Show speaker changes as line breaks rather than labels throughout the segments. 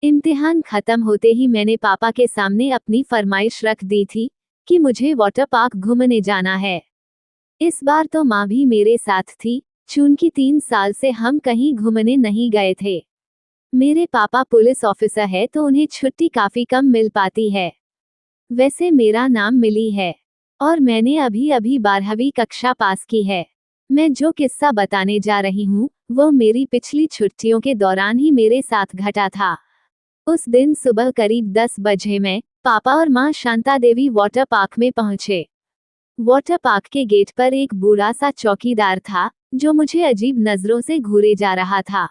इम्तिहान खत्म होते ही मैंने पापा के सामने अपनी फरमाइश रख दी थी कि मुझे वाटर पार्क घूमने जाना है। इस बार तो माँ भी मेरे साथ थी, चूंकि 3 साल से हम कहीं घूमने नहीं गए थे। मेरे पापा पुलिस ऑफिसर है तो उन्हें छुट्टी काफी कम मिल पाती है। वैसे मेरा नाम मिली है और मैंने अभी अभी 12वीं कक्षा पास की है। मैं जो किस्सा बताने जा रही हूँ वो मेरी पिछली छुट्टियों के दौरान ही मेरे साथ घटा था। उस दिन सुबह करीब 10 बजे मैं, पापा और माँ शांता देवी वाटर पार्क में पहुंचे। वाटर पार्क के गेट पर एक बूढ़ा सा चौकीदार था जो मुझे अजीब नजरों से घूरे जा रहा था।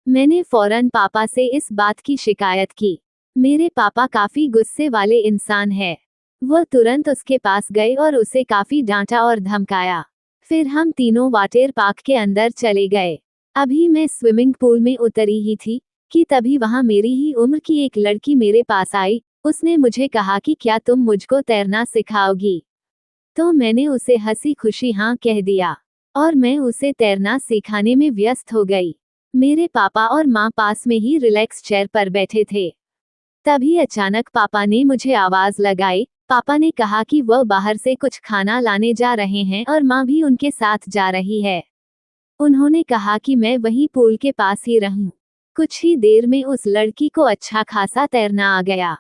मैंने फौरन पापा से इस बात की शिकायत की। मेरे पापा काफी गुस्से वाले इंसान है। वो तुरंत उसके पास गए और उसे काफी डांटा और धमकाया। फिर हम तीनों वाटर पार्क के अंदर चले गए। अभी मैं स्विमिंग पूल में उतरी ही थी कि तभी वहां मेरी ही उम्र की एक लड़की मेरे पास आई। उसने मुझे कहा कि क्या तुम मुझको तैरना सिखाओगी? तो मैंने उसे हंसी खुशी हाँ कह दिया और मैं उसे तैरना सिखाने में व्यस्त हो गई। मेरे पापा और माँ पास में ही रिलैक्स चेयर पर बैठे थे। तभी अचानक पापा ने मुझे आवाज लगाई। पापा ने कहा कि वह बाहर से कुछ खाना लाने जा रहे हैं और माँ भी उनके साथ जा रही है। उन्होंने कहा कि मैं वहीं पूल के पास ही रहूं। कुछ ही देर में उस लड़की को अच्छा खासा तैरना आ गया।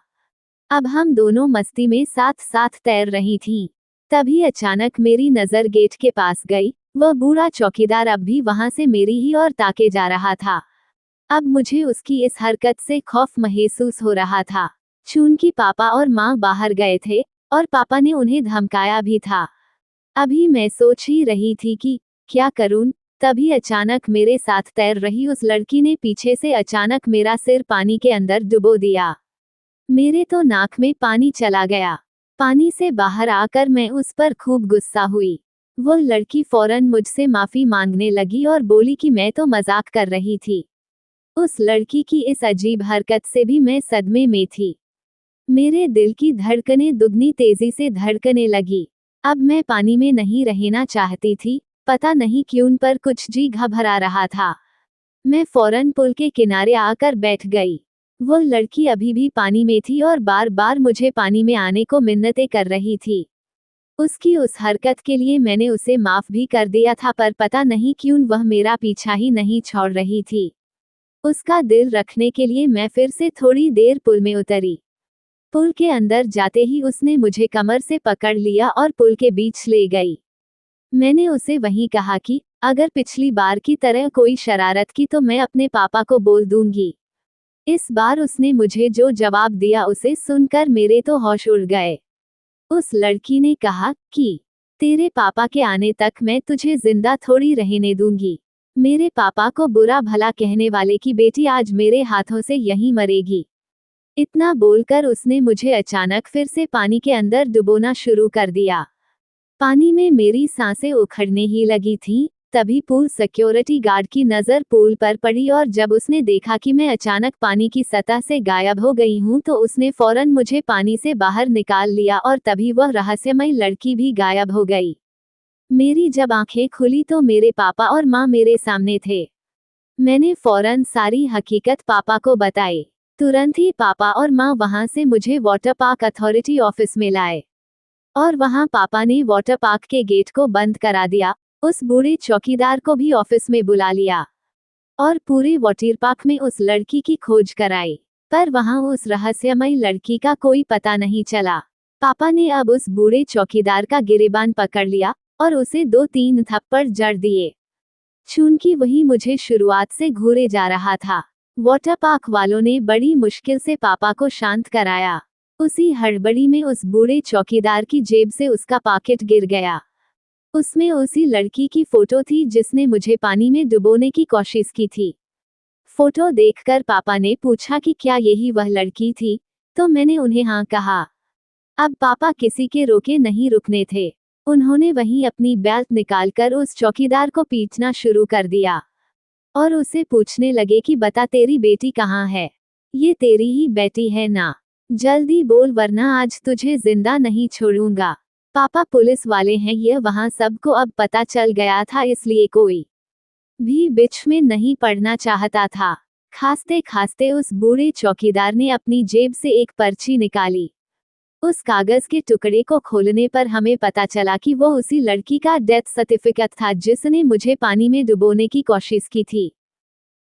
अब हम दोनों मस्ती में साथ साथ तैर रही थीं। तभी अचानक मेरी नजर गेट के पास गई। वह बूढ़ा चौकीदार अब भी वहां से मेरी ही ओर ताके जा रहा था। अब मुझे उसकी इस हरकत से खौफ महसूस हो रहा था। चूंकि पापा और माँ बाहर गए थे और पापा ने उन्हें धमकाया भी था। अभी मैं सोच ही रही थी कि क्या करूं, तभी अचानक मेरे साथ तैर रही उस लड़की ने पीछे से अचानक मेरा सिर पानी के अंदर डुबो दिया। मेरे तो नाक में पानी चला गया। पानी से बाहर आकर मैं उस पर खूब गुस्सा हुई। वो लड़की फौरन मुझसे माफी मांगने लगी और बोली कि मैं तो मजाक कर रही थी। उस लड़की की इस अजीब हरकत से भी मैं सदमे में थी। मेरे दिल की धड़कनें दुगनी तेजी से धड़कने लगी। अब मैं पानी में नहीं रहना चाहती थी। पता नहीं क्यों पर कुछ जी घबरा रहा था। मैं फौरन पुल के किनारे आकर बैठ गई। वो लड़की अभी भी पानी में थी और बार बार मुझे पानी में आने को मिन्नतें कर रही थी। उसकी उस हरकत के लिए मैंने उसे माफ भी कर दिया था, पर पता नहीं क्यों वह मेरा पीछा ही नहीं छोड़ रही थी। उसका दिल रखने के लिए मैं फिर से थोड़ी देर पुल में उतरी। पुल के अंदर जाते ही उसने मुझे कमर से पकड़ लिया और पुल के बीच ले गई। मैंने उसे वहीं कहा कि अगर पिछली बार की तरह कोई शरारत की तो मैं अपने पापा को बोल दूंगी। इस बार उसने मुझे जो जवाब दिया उसे सुनकर मेरे तो होश उड़ गए। उस लड़की ने कहा कि तेरे पापा के आने तक मैं तुझे जिंदा थोड़ी रहने दूंगी। मेरे पापा को बुरा भला कहने वाले की बेटी आज मेरे हाथों से यहीं मरेगी। इतना बोलकर उसने मुझे अचानक फिर से पानी के अंदर डुबोना शुरू कर दिया। पानी में मेरी सांसें उखड़ने ही लगी थीं। तभी पूल सिक्योरिटी गार्ड की नजर पूल पर पड़ी और जब उसने देखा कि मैं अचानक पानी की सतह से गायब हो गई हूं तो उसने फौरन मुझे पानी से बाहर निकाल लिया और तभी वह रहस्यमयी लड़की भी गायब हो गई। मेरी जब आंखें खुली तो मेरे पापा और माँ मेरे सामने थे। मैंने फौरन सारी हकीकत पापा को बताई। तुरंत ही पापा और माँ वहां से मुझे वाटर पार्क अथॉरिटी ऑफिस में लाए और वहां पापा ने वाटर पार्क के गेट को बंद करा दिया। उस बूढ़े चौकीदार को भी ऑफिस में बुला लिया और पूरे वाटर पार्क में उस लड़की की खोज कराई, पर वहां उस रहस्यमयी लड़की का कोई पता नहीं चला। पापा ने अब उस बूढ़े चौकीदार का गिरेबान पकड़ लिया और उसे 2-3 थप्पड़ जड़ दिए। चूंकि वही मुझे शुरुआत से घूरे जा रहा था। वाटर पार्क वालों ने बड़ी मुश्किल से पापा को शांत कराया। उसी हड़बड़ी में उस बूढ़े चौकीदार की जेब से उसका पॉकेट गिर गया। उसमें उसी लड़की की फोटो थी जिसने मुझे पानी में डुबोने की कोशिश की थी। फोटो देखकर पापा ने पूछा कि क्या यही वह लड़की थी, तो मैंने उन्हें हाँ कहा। अब पापा किसी के रोके नहीं रुकने थे। उन्होंने वहीं अपनी बेल्ट निकालकर उस चौकीदार को पीटना शुरू कर दिया और उसे पूछने लगे कि बता तेरी बेटी कहाँ है? ये तेरी ही बेटी है ना? जल्दी बोल वरना आज तुझे जिंदा नहीं छोड़ूंगा। पापा पुलिस वाले हैं, यह वहां सबको अब पता चल गया था, इसलिए कोई भी बीच में नहीं पड़ना चाहता था। खांसते खांसते उस बूढ़े चौकीदार ने अपनी जेब से एक पर्ची निकाली। उस कागज के टुकड़े को खोलने पर हमें पता चला कि वो उसी लड़की का डेथ सर्टिफिकेट था जिसने मुझे पानी में डुबोने की कोशिश की थी।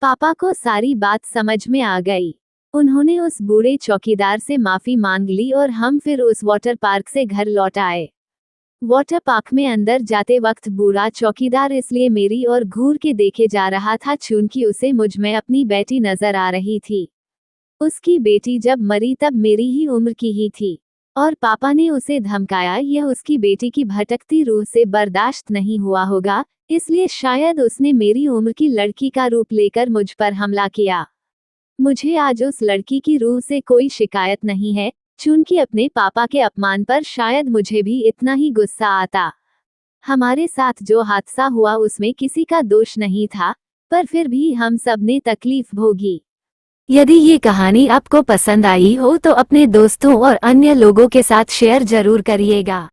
पापा को सारी बात समझ में आ गई। उन्होंने उस बूढ़े चौकीदार से माफी मांग ली और हम फिर उस वाटर पार्क से घर लौट आए। वाटर पार्क में अंदर जाते वक्त बूढ़ा चौकीदार इसलिए मेरी ओर घूर के देखे जा रहा था क्योंकि उसे मुझ में अपनी बेटी नजर आ रही थी। उसकी बेटी जब मरी तब मेरी ही उम्र की ही थी और पापा ने उसे धमकाया। यह उसकी बेटी की भटकती रूह से बर्दाश्त नहीं हुआ होगा, इसलिए शायद उसने मेरी उम्र की लड़की का रूप लेकर मुझ पर हमला किया। मुझे आज उस लड़की की रूह से कोई शिकायत नहीं है, क्योंकि अपने पापा के अपमान पर शायद मुझे भी इतना ही गुस्सा आता। हमारे साथ जो हादसा हुआ उसमें किसी का दोष नहीं था, पर फिर भी हम सब ने तकलीफ भोगी। यदि ये कहानी आपको पसंद आई हो तो अपने दोस्तों और अन्य लोगों के साथ शेयर जरूर करिएगा।